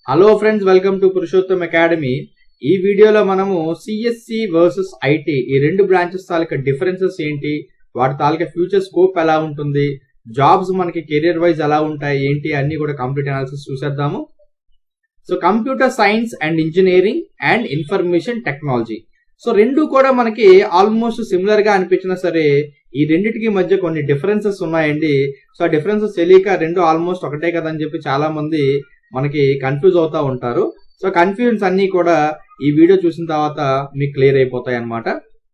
Hello friends, welcome to Purushottam academy. ఈ వీడియోలో మనము సిఎస్సి వర్సెస్ ఐటీ ఈ రెండు బ్రాంచెస్ తాలూకా డిఫరెన్సెస్ ఏంటి, వాటి తాలూకా ఫ్యూచర్ స్కోప్ ఎలా ఉంటుంది, జాబ్స్ మనకి కెరియర్ వైజ్ ఎలా ఉంటాయి ఏంటి అన్ని కూడా కంప్లీట్ అనాలిసిస్ చూసేద్దాము. So computer science and engineering and information technology, so రెండు కూడా మనకి ఆల్మోస్ట్ సిమిలర్ గా అనిపించినా సరే ఈ రెండింటికి మధ్య కొన్ని డిఫరెన్సెస్ ఉన్నాయండి. సో ఆ డిఫరెన్సెస్ తెలియక రెండు ఆల్మోస్ట్ ఒకటే కదని చెప్పి చాలా మంది మనకి కన్ఫ్యూజ్ అవుతా ఉంటారు. సో కన్ఫ్యూజన్స్ అన్ని కూడా ఈ వీడియో చూసిన తర్వాత మీకు క్లియర్ అయిపోతాయి అన్నమాట.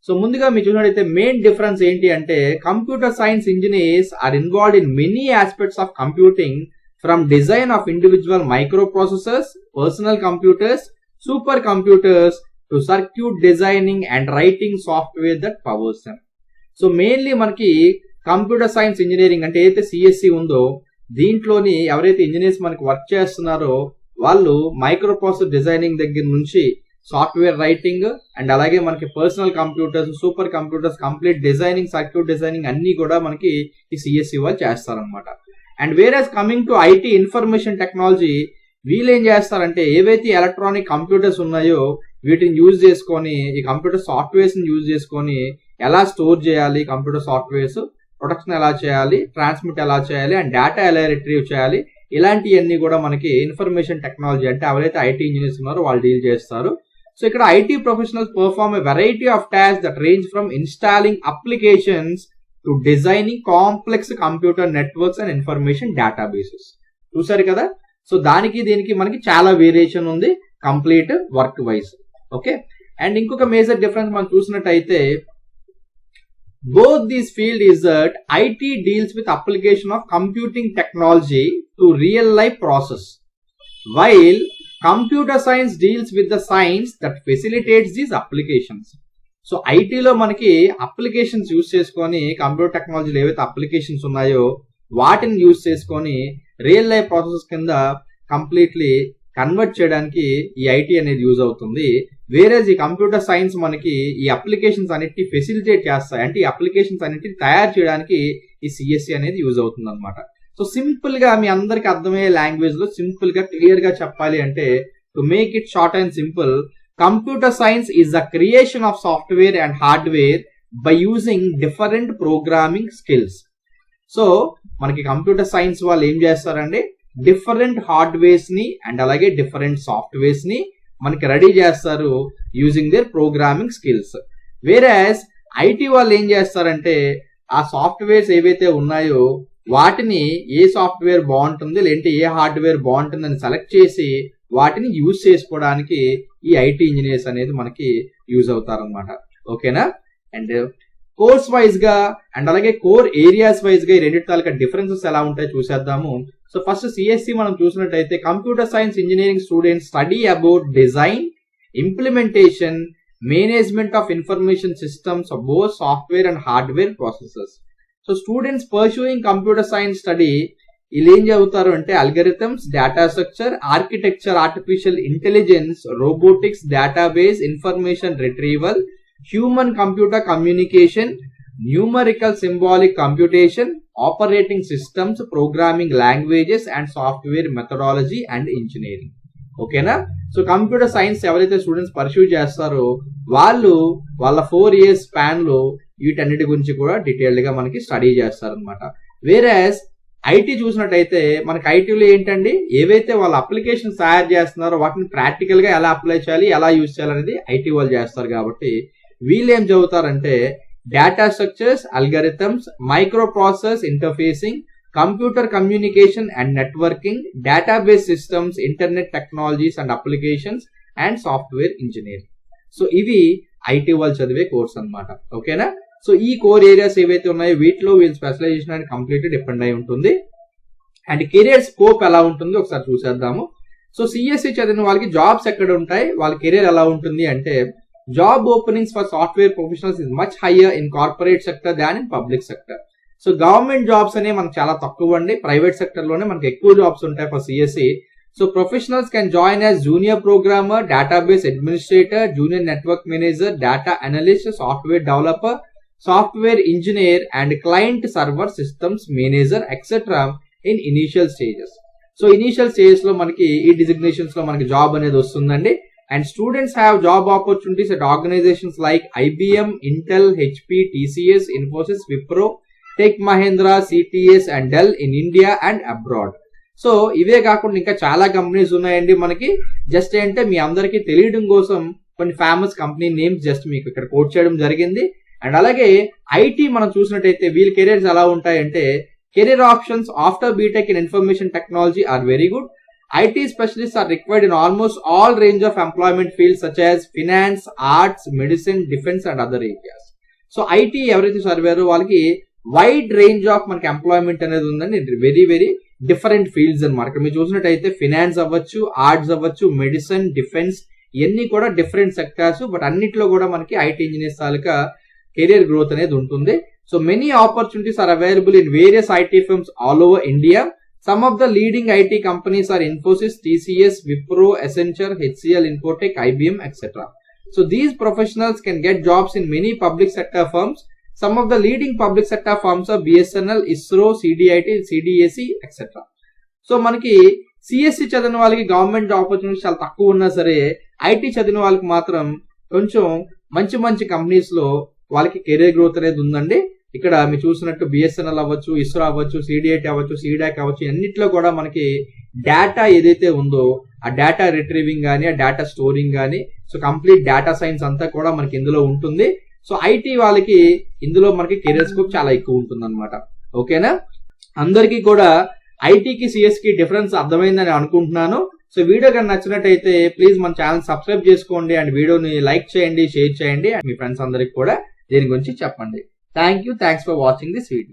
సో ముందుగా మీరు చూసినట్టయితే మెయిన్ డిఫరెన్స్ ఏంటి అంటే, computer science engineers are involved in many aspects of computing, from design of individual microprocessors, personal computers, supercomputers to circuit designing and writing software that powers them. So mainly మనకి computer science engineering అంటే ఏదైతే CSC ఉందో దీంట్లోని ఎవరైతే engineers మనకి work చేస్తున్నారో వాళ్ళు micro processor designing దగ్గర నుంచి సాఫ్ట్వేర్ రైటింగ్ అండ్ అలాగే మనకి personal computers, super computers, complete designing, circuit designing అన్ని కూడా మనకి ఈ సిఎస్సి వాళ్ళు చేస్తారనమాట. And whereas coming to IT information technology, వీళ్ళు ఏం చేస్తారంటే ఏవైతే ఎలక్ట్రానిక్ కంప్యూటర్స్ ఉన్నాయో వీటిని యూజ్ చేసుకొని ఈ కంప్యూటర్ సాఫ్ట్వేర్స్ ని యూజ్ చేసుకొని ఎలా స్టోర్ చేయాలి, కంప్యూటర్ సాఫ్ట్వేర్స్ ప్రొడక్షన్ ఎలా చేయాలి, ట్రాన్స్మిట్ ఎలా చేయాలి అండ్ డేటా ఎలా రిట్రీవ్ చేయాలి, ఇలాంటివన్నీ కూడా మనకి ఇన్ఫర్మేషన్ టెక్నాలజీ అంటే ఎవరైతే ఐటీ ఇంజనీర్స్ ఉన్నారో వాళ్ళు డీల్ చేస్తారు. సో ఇక్కడ IT professionals perform a variety of tasks that range from installing applications to designing complex computer networks and information databases. చూసారు కదా, సో దానికి దీనికి మనకి చాలా వేరియేషన్ ఉంది complete work wise. Okay, and ఇంకొక మేజర్ డిఫరెన్స్ మనం చూసినట్టయితే both these field is that IT deals with application of computing technology to real life process, while computer science deals with the science that facilitates these applications. So ఐటీలో మనకి applications use చేసుకొని computer టెక్నాలజీలో ఏవైతే applications ఉన్నాయో వాటిని use చేసుకొని real life process కింద completely convert చేయడానికి ఈ ఐటీ అనేది యూజ్ అవుతుంది. వేరే ఈ కంప్యూటర్ సైన్స్ మనకి ఈ అప్లికేషన్స్ అన్నిటిని ఫెసిలిటేట్ చేస్తాయి, అంటే ఈ అప్లికేషన్స్ అన్నిటిని తయారు చేయడానికి ఈ సిఎస్సి అనేది యూజ్ అవుతుంది అనమాట. సో సింపుల్ గా మీ అందరికి అర్థమయ్యే లాంగ్వేజ్ లో సింపుల్ గా క్లియర్ గా చెప్పాలి అంటే, to make it short and simple, computer science is the creation of software and hardware by using different programming skills. So మనకి కంప్యూటర్ సైన్స్ వాళ్ళు ఏం చేస్తారండి, డిఫరెంట్ హార్డ్వేర్స్ ని అండ్ అలాగే డిఫరెంట్ సాఫ్ట్వేర్స్ ని మనకి రెడీ చేస్తారు using there programming skills. Whereas IT వాళ్ళు ఏం చేస్తారంటే ఆ సాఫ్ట్వేర్స్ ఏవైతే ఉన్నాయో వాటిని ఏ సాఫ్ట్వేర్ బాగుంటుంది లేదంటే ఏ హార్డ్వేర్ బాగుంటుంది అని సెలెక్ట్ చేసి వాటిని యూజ్ చేసుకోవడానికి ఈ ఐటీ ఇంజనీర్స్ అనేది మనకి యూజ్ అవుతారు అనమాట. ఓకేనా, అండ్ కోర్స్ వైజ్ గా అండ్ అలాగే కోర్ ఏరియాస్ వైజ్ గా ఈ రెండింటి తాలూకా డిఫరెన్సెస్ ఎలా ఉంటాయో చూసేద్దాము. సో ఫస్ట్ సిఎస్సి మనం చూసినట్టయితే computer science engineering students study about design, implementation, management of information systems of both software and hardware processes. So students pursuing computer science study వీళ్ళు ఏం చదువుతారు అంటే algorithms, data structure, architecture, artificial intelligence, robotics, database, information retrieval, human computer communication, numerical symbolic computation, operating systems, programming languages and software methodology and engineering. ఓకేనా, so computer science ఎవరైతే students pursue చేస్తారో వాళ్ళు వాళ్ళ 4 years span లో వీటన్నిటి గురించి కూడా detailed గా మనకి స్టడీ చేస్తారనమాట. వేరేస్ ఐటీ చూసినట్టయితే మనకి ఐటీలో ఏంటండి, ఏవైతే వాళ్ళ అప్లికేషన్స్ తయారు చేస్తున్నారో వాటిని ప్రాక్టికల్ గా ఎలా అప్లై చేయాలి, ఎలా యూజ్ చేయాలనేది ఐటీ వాళ్ళు చేస్తారు. కాబట్టి వీళ్ళు ఏం చదువుతారంటే data structures, algorithms, micro process interfacing, computer communication and networking, database systems, internet technologies and applications and software engineering. So ఇవి ఐటీ వాళ్ళు చదివే కోర్స్ అనమాట. ఓకేనా, సో ఈ కోర్ ఏరియాస్ ఏవైతే ఉన్నాయో వీటిలో వీళ్ళ స్పెషలైజేషన్ అనేది కంప్లీట్ డిపెండ్ అయి ఉంటుంది. అండ్ కెరియర్ స్కోప్ ఎలా ఉంటుందో ఒకసారి చూసేద్దాము. సో సిఎస్సి చదివిన వాళ్ళకి జాబ్స్ ఎక్కడ ఉంటాయి, వాళ్ళ కెరియర్ ఎలా ఉంటుంది అంటే, job openings for software professionals is much higher in corporate sector than in public sector. So government jobs అనేవి మనకు చాలా తక్కువ అండి, ప్రైవేట్ సెక్టర్ లోనే మనకి ఎక్కువ జాబ్స్ ఉంటాయి for CSC. So professionals can join as junior programmer, database administrator, junior network manager, data analyst, software developer, software engineer and client server systems manager etcetera in initial stages. So initial stage లో మనకి ఈ designations లో మనకి job అనేది వస్తుందండి. And students have job opportunities at organisations like IBM, Intel, HP, TCS, Infosys, Wipro, Tech Mahindra, CTS and Dell in India and abroad. So ఇవే కాకుండా ఇంకా చాలా కంపెనీస్ ఉన్నాయండి మనకి. జస్ట్ ఏంటంటే మీ అందరికీ తెలియడం కోసం కొన్ని ఫేమస్ కంపెనీ నేమ్స్ జస్ట్ మీకు ఇక్కడ కోట్ చేయడం జరిగింది. అండ్ అలాగే ఐటీ మనం చూసినట్టయితే వీళ్ళ కెరీర్స్ ఎలా ఉంటాయంటే, career options after BTech in information technology are very good. IT specialists are required in almost all range of employment fields such as finance, arts, medicine, defense and other areas. So IT ఎవరైతే చదివారో వాళ్ళకి wide range of మనకి employment అనేది ఉందండి. Very very different fields అనమాట. మీరు చూసినట్టయితే finance అవ్వచ్చు, arts అవ్వచ్చు, మెడిసిన్, డిఫెన్స్ ఇవన్నీ కూడా డిఫరెంట్ సెక్టార్స్. బట్ అన్నిట్లో కూడా మనకి IT ఇంజనీర్స్ తాలూకా కెరియర్ గ్రోత్ అనేది ఉంటుంది. So many opportunities are available in various IT firms all over India. Some of the leading IT companies are Infosys, TCS, Wipro, Accenture, HCL, Infotech, IBM, etc. So these professionals can get jobs in many public sector firms. Some of the leading public sector firms are BSNL, ISRO, CDIT, CDAC, etc. So మనకి CSC చదివిన వాళ్ళకి government opportunities చాలా తక్కువ ఉన్నా సరే, IT చదివిన వాళ్ళకి మాత్రం కొంచెం మంచి మంచి కంపెనీస్ లో వాళ్ళకి కెరీర్ గ్రోత్ అనేది ఉందండి. ఇక్కడ మీరు చూసినట్టు BSNL అవ్వచ్చు, ఇస్రో అవ్వచ్చు, CDIT అవ్వచ్చు, CDAC అవ్వచ్చు, అన్నిట్లో కూడా మనకి డేటా ఏదైతే ఉందో ఆ డేటా రిట్రీవింగ్ కానీ, ఆ డేటా స్టోరింగ్ కానీ, సో కంప్లీట్ డేటా సైన్స్ అంతా కూడా మనకి ఇందులో ఉంటుంది. సో IT వాళ్ళకి ఇందులో మనకి కెరీర్ స్కోప్ చాలా ఎక్కువ ఉంటుంది అనమాట. ఓకేనా, అందరికీ కూడా ఐటీకి సిఎస్కి డిఫరెన్స్ అర్థమైందని అనుకుంటున్నాను. సో వీడియో కనుక నచ్చినట్టయితే ప్లీజ్ మన ఛానల్ సబ్స్క్రైబ్ చేసుకోండి అండ్ వీడియోని లైక్ చేయండి, షేర్ చేయండి అండ్ మీ ఫ్రెండ్స్ అందరికి కూడా దీని గురించి చెప్పండి. Thank you. Thanks for watching this video.